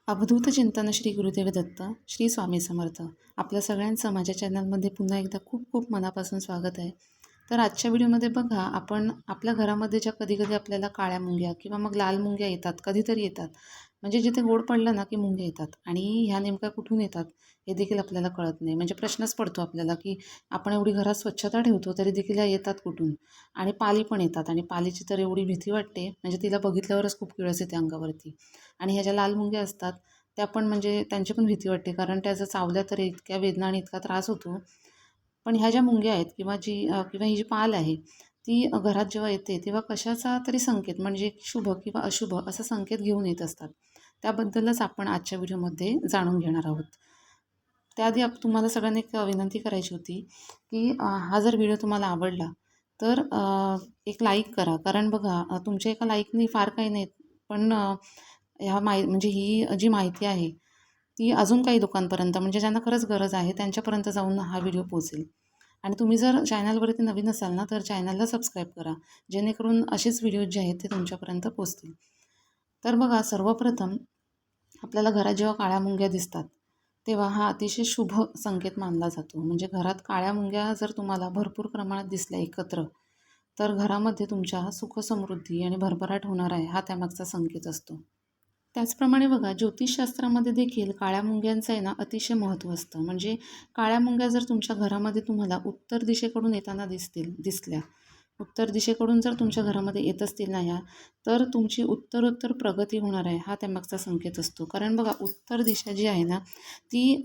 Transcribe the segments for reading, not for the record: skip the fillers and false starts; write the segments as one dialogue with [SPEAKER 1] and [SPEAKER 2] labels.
[SPEAKER 1] अवधूत चिंतन श्री गुरुदेव दत्त श्री स्वामी समर्थ. आपल्या सगळ्यांचं माझ्या चॅनलमध्ये पुन्हा एकदा खूप खूप मनापासून स्वागत आहे. तर आजच्या व्हिडिओमध्ये बघा, आपण आपल्या घरामध्ये ज्या कधी कधी आपल्याला काळ्या मुंग्या किंवा मग लाल मुंग्या येतात, कधीतरी येतात. म्हणजे जिथे गोड पडलं ना की मुंग्या येतात, आणि ह्या नेमक्या कुठून येतात हे देखील आपल्याला कळत नाही. म्हणजे प्रश्नच पडतो आपल्याला की आपण एवढी घरात स्वच्छता ठेवतो तरी देखील ह्या येतात कुठून. आणि पाली पण येतात, आणि पालीची तर एवढी भीती वाटते, म्हणजे तिला बघितल्यावरच खूप किळस येते अंगावरती. आणि ह्या ज्या लाल मुंग्या असतात त्या पण, म्हणजे त्यांची पण भीती वाटते, कारण त्या जर चावल्या तर इतक्या वेदना आणि इतका त्रास होतो. पण ह्या ज्या मुंग्या आहेत किंवा ही जी पाल आहे ती घरात जेव्हा येते तेव्हा कशाचा तरी संकेत, म्हणजे शुभ किंवा अशुभ असा संकेत घेऊन येत असतात. त्याबद्दलच आपण आजच्या व्हिडिओमध्ये जाणून घेणार आहोत. त्याआधी तुम्हाला सगळ्यांनी एक विनंती करायची होती की हा जर व्हिडिओ तुम्हाला आवडला तर एक लाईक करा. कारण बघा, तुमच्या एका लाईकनी फार काही नाही, पण म्हणजे ही जी माहिती आहे ती अजून काही लोकांपर्यंत, म्हणजे ज्यांना खरंच गरज आहे त्यांच्यापर्यंत जाऊन हा व्हिडिओ पोहोचेल. आणि तुम्ही जर चॅनलवरती नवीन असाल ना तर चॅनलला सबस्क्राईब करा, जेणेकरून असेच व्हिडिओज जे आहेत ते तुमच्यापर्यंत पोहोचतील. तर बघा, सर्वप्रथम आपल्याला घरात जेव्हा काळ्या मुंग्या दिसतात तेव्हा हा अतिशय शुभ संकेत मानला जातो. म्हणजे घरात काळ्या मुंग्या जर तुम्हाला भरपूर प्रमाणात दिसल्या एकत्र, तर घरामध्ये तुमच्या सुखसमृद्धी आणि भरभराट होणार आहे, हा त्यामागचा संकेत असतो. त्याचप्रमाणे बघा, ज्योतिषशास्त्रामध्ये देखील काळ्या मुंग्यांचं आहे ना अतिशय महत्त्व असतं. म्हणजे काळ्या मुंग्या जर तुमच्या घरामध्ये तुम्हाला उत्तर दिशेकडून येताना दिसल्या, उत्तर दिशेकडून जर तुमच्या घरामध्ये येत असतील ना ह्या, तर तुमची उत्तरोत्तर प्रगती होणार आहे, हा त्यामागचा संकेत असतो. कारण बघा, उत्तर दिशा जी आहे ना ती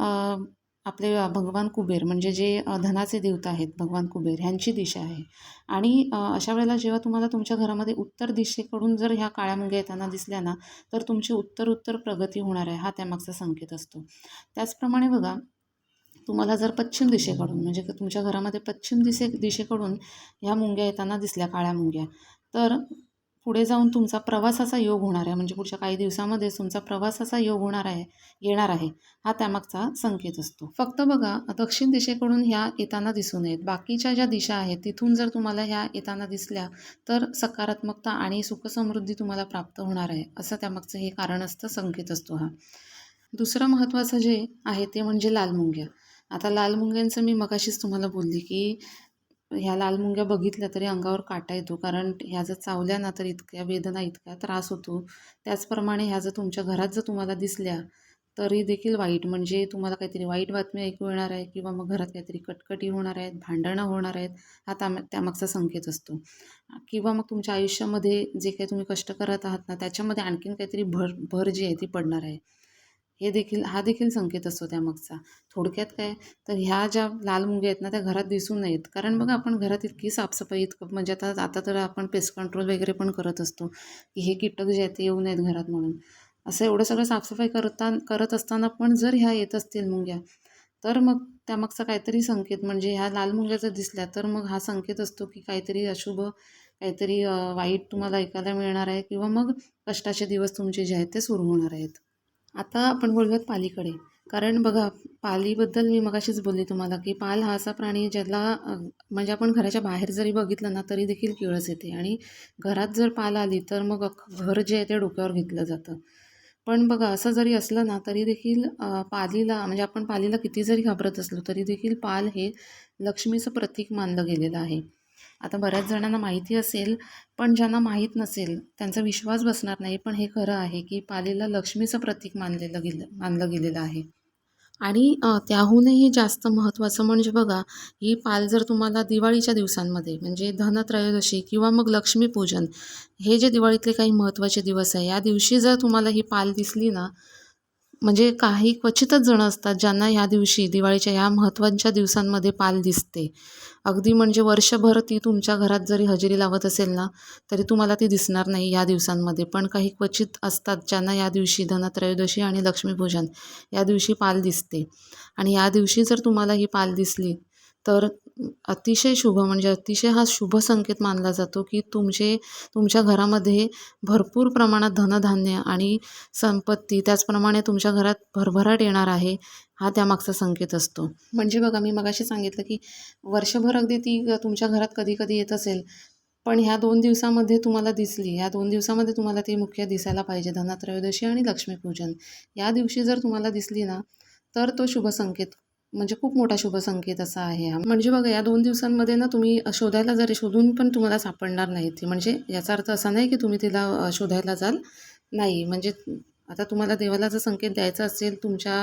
[SPEAKER 1] आपले भगवान कुबेर, म्हणजे जे धनाचे देवता आहेत भगवान कुबेर, ह्यांची दिशा आहे. आणि अशा वेळेला जेव्हा तुम्हाला तुमच्या घरामध्ये उत्तर दिशेकडून जर ह्या काळ्या मुंग्या येताना दिसल्या ना, तर तुमची उत्तरोत्तर प्रगती होणार आहे, हा त्यामागचा संकेत असतो. त्याचप्रमाणे बघा, तुम्हाला जर पश्चिम दिशेकडून, म्हणजे तुमच्या घरामध्ये पश्चिम दिशेकडून ह्या मुंग्या येताना दिसल्या, काळ्या मुंग्या, तर पुढे जाऊन तुमचा प्रवासाचा योग होणार आहे. म्हणजे पुढच्या काही दिवसामध्ये तुमचा प्रवासाचा योग येणार आहे, हा त्यामागचा संकेत असतो. फक्त बघा, दक्षिण दिशेकडून ह्या येताना दिसू नयेत. बाकीच्या ज्या दिशा आहेत तिथून जर तुम्हाला ह्या येताना दिसल्या तर सकारात्मकता आणि सुखसमृद्धी तुम्हाला प्राप्त होणार आहे, असं त्यामागचं हे कारण असतं, संकेत असतो हा. दुसरं महत्त्वाचं जे आहे ते म्हणजे लाल मुंग्या. आता लाल मुंग्यांचं मी मगाशीच तुम्हाला बोलली की ह्या लाल मुंग्या बघितल्या तरी अंगावर काटा येतो, कारण ह्या जर चावल्या ना तर इतक्या वेदना, इतका त्रास होतो. त्याचप्रमाणे ह्या जर तुमच्या घरात जर तुम्हाला दिसल्या तरी देखील वाईट, म्हणजे तुम्हाला काहीतरी वाईट बातमी ऐकू येणार आहे, किंवा मग घरात काहीतरी कटकटी होणार आहेत, भांडणं होणार आहेत, हा त्यामागचा संकेत असतो. किंवा मग तुमच्या आयुष्यामध्ये जे काही तुम्ही कष्ट करत आहात ना त्याच्यामध्ये आणखीन काहीतरी भर जी आहे ती पडणार आहे, हा देखील संकेत असतो त्यामागचा. थोडक्यात काय, तर ह्या ज्या लाल मुंग्या आहेत ना त्या घरात दिसू नयेत. कारण बघा, आपण घरात इतकी साफसफाई, म्हणजे आता आता तर आपण पेस्ट कंट्रोल वगैरे पण करत असतो की हे कीटक जे आहेत ते येऊ नयेत घरात म्हणून. असं एवढं सगळं साफसफाई करत असताना पण जर ह्या येत असतील मुंग्या, तर मग त्यामागचा काहीतरी संकेत, म्हणजे ह्या लाल मुंग्या जर दिसल्या तर मग हा संकेत असतो की काहीतरी अशुभ, काहीतरी वाईट तुम्हाला ऐकायला मिळणार आहे, किंवा मग कष्टाचे दिवस तुमचे जे आहेत ते सुरू होणार आहेत. आता आपण बोलूयात पालीकडे. कारण बघा, पालीबद्दल मी मगाशीच बोलली तुम्हाला की पाल हा असा प्राणी ज्याला म्हणजे आपण घराच्या बाहेर जरी बघितलं ना तरी देखील किळस येते, आणि घरात जर पाल आली तर मग घर जे आहे ते डोक्यावर घेतलं जातं. पण बघा, असं जरी असलं ना तरी देखील पालीला, म्हणजे आपण पालीला किती जरी घाबरत असलो तरी देखील पाल हे लक्ष्मीचं प्रतीक मानलं गेलेलं आहे. आता बऱ्याच जणांना माहिती असेल, पण ज्यांना माहीत नसेल त्यांचा विश्वास बसणार नाही, पण हे खरं आहे की पालीला लक्ष्मीचं प्रतीक मानलं गेलेलं आहे. आणि त्याहूनही जास्त महत्त्वाचं म्हणजे बघा, ही पाल जर तुम्हाला दिवाळीच्या दिवसांमध्ये, म्हणजे धनत्रयोदशी किंवा मग लक्ष्मीपूजन, हे जे दिवाळीतले काही महत्त्वाचे दिवस आहे, या दिवशी जर तुम्हाला ही पाल दिसली ना, म्हणजे काही क्वचितच जणं असतात ज्यांना ह्या दिवशी, दिवाळीच्या ह्या महत्त्वाच्या दिवसांमध्ये पाल दिसते. अगदी म्हणजे वर्षभर ती तुमच्या घरात जरी हजेरी लावत असेल ना तरी तुम्हाला ती दिसणार नाही या दिवसांमध्ये. पण काही क्वचित असतात ज्यांना या दिवशी, धनत्रयोदशी आणि लक्ष्मीपूजन या दिवशी पाल दिसते. आणि या दिवशी जर तुम्हाला ही पाल दिसली तर अतिशय शुभ, म्हणजे अतिशय हा शुभ संकेत मानला जातो की तुमच्या घरामध्ये भरपूर प्रमाणात धनधान्य आणि संपत्ती, त्याचप्रमाणे तुमच्या घरात भरभराट येणार आहे, हा त्यामागचा संकेत असतो. म्हणजे बघा, मी मगाशी सांगितलं की वर्षभर अगदी ती तुमच्या घरात कधी कधी येत असेल, पण ह्या 2 दिवसामध्ये तुम्हाला दिसली, ह्या 2 दिवसामध्ये तुम्हाला ती मुख्य दिसायला पाहिजे, धनत्रयोदशी आणि लक्ष्मीपूजन. या दिवशी जर तुम्हाला दिसली ना, तर तो शुभ संकेत म्हणजे खूप मोठा शुभ संकेत असा आहे हा. म्हणजे बघा या 2 दिवसांमध्ये ना तुम्ही शोधायला जरी शोधून पण तुम्हाला सापडणार नाही ती. म्हणजे याचा अर्थ असा नाही की तुम्ही तिला शोधायला जाल. नाही म्हणजे आता तुम्हाला देवाला जर संकेत द्यायचा असेल, तुमच्या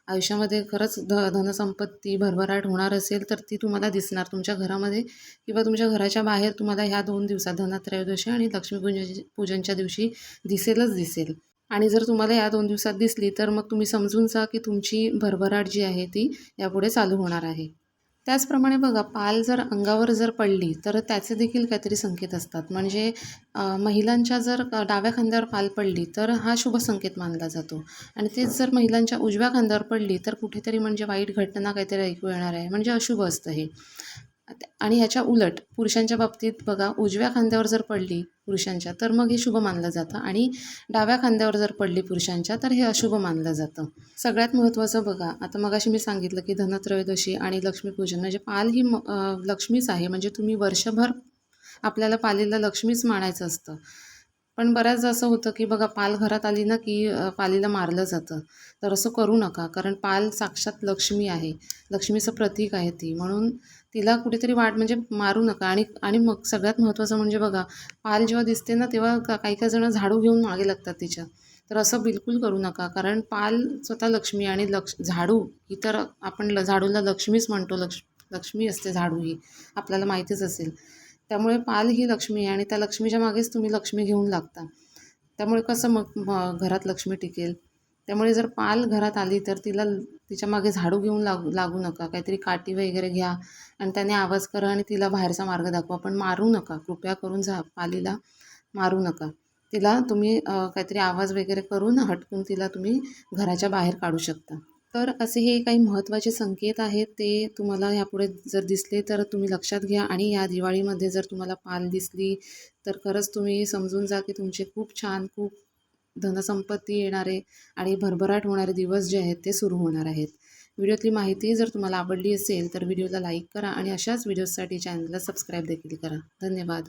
[SPEAKER 1] आयुष्यामध्ये खरंच धनसंपत्ती भरभराट होणार असेल, तर ती तुम्हाला दिसणार तुमच्या घरामध्ये किंवा तुमच्या घराच्या बाहेर तुम्हाला ह्या 2 दिवसात धनत्रयोदशी आणि पूजनच्या दिवशी दिसेलच दिसेल. आणि जर तुम्हाला या 2 दिवसात दिसली, तर मग तुम्ही समजून जा की तुमची भरभराट जी आहे ती यापुढे चालू होणार आहे. त्याचप्रमाणे बघा पाल जर अंगावर जर पडली तर त्याचे देखील काहीतरी संकेत असतात. म्हणजे महिलांच्या जर डाव्या खांद्यावर पाल पडली तर हा शुभ संकेत मानला जातो आणि तेच जर महिलांच्या उजव्या खांद्यावर पडली तर कुठेतरी म्हणजे वाईट घटना काहीतरी ऐकू येणार आहे, म्हणजे अशुभ असतं हे. आणि ह्याच्या उलट पुरुषांच्या बाबतीत बघा उजव्या खांद्यावर जर पडली पुरुषांच्या तर मग हे शुभ मानलं जातं आणि डाव्या खांद्यावर जर पडली पुरुषांच्या तर हे अशुभ मानलं जातं. सगळ्यात महत्त्वाचं बघा, आता मगाशी मी सांगितलं की धनत्रयोदशी आणि लक्ष्मीपूजन म्हणजे पाल ही लक्ष्मीच आहे. म्हणजे तुम्ही वर्षभर आपल्याला पालीला लक्ष्मीच मानायचं असतं. पण बऱ्याचदा असं होतं की बघा पाल घरात आली ना की पालीला मारलं जातं. तर असं करू नका, कारण पाल साक्षात लक्ष्मी आहे, लक्ष्मीचं प्रतीक आहे ती. म्हणून तिला कुठेतरी म्हणजे मारू नका. आणि आणि मग सगळ्यात महत्त्वाचं म्हणजे बघा, पाल जेव्हा दिसते ना तेव्हा काही काही जणं झाडू घेऊन मागे लागतात तिच्या. तर असं बिलकुल करू नका, कारण पाल स्वतः लक्ष्मी आणि झाडू ही तर आपण झाडूला लक्ष्मीच म्हणतो. लक्ष्मी असते झाडू ही, आपल्याला माहितीच असेल. त्यामुळे पाल ही लक्ष्मी आहे आणि त्या लक्ष्मीच्या मागेच तुम्ही लक्ष्मी घेऊन लागता. त्यामुळे कसं मग घरात लक्ष्मी टिकेल. त्यामुळे जर पाल घरात आली तर तिच्या मागे झाडू घेऊन लागू नका. काहीतरी काठी वगैरे घ्या आणि त्याने आवाज करा आणि तिला बाहेरचा मार्ग दाखवा. पण मारू नका. कृपया करून पालीला मारू नका. तिला तुम्ही काहीतरी आवाज वगैरे करून हटकून तिला तुम्ही घराच्या बाहेर काढू शकता. तर असे हे काही महत्त्वाचे संकेत आहेत, ते तुम्हाला ह्यापुढे जर दिसले तर तुम्ही लक्षात घ्या. आणि या दिवाळीमध्ये जर तुम्हाला पाल दिसली तर खरंच तुम्ही समजून जा की तुमचे खूप छान, खूप धनसंपत्ती येणारे आणि भरभराट होणारे दिवस जे आहेत ते सुरू होणार आहेत. व्हिडिओतली माहिती जर तुम्हाला आवडली असेल तर व्हिडिओला लाईक करा आणि अशाच व्हिडिओजसाठी चॅनलला सबस्क्राईब देखील करा. धन्यवाद.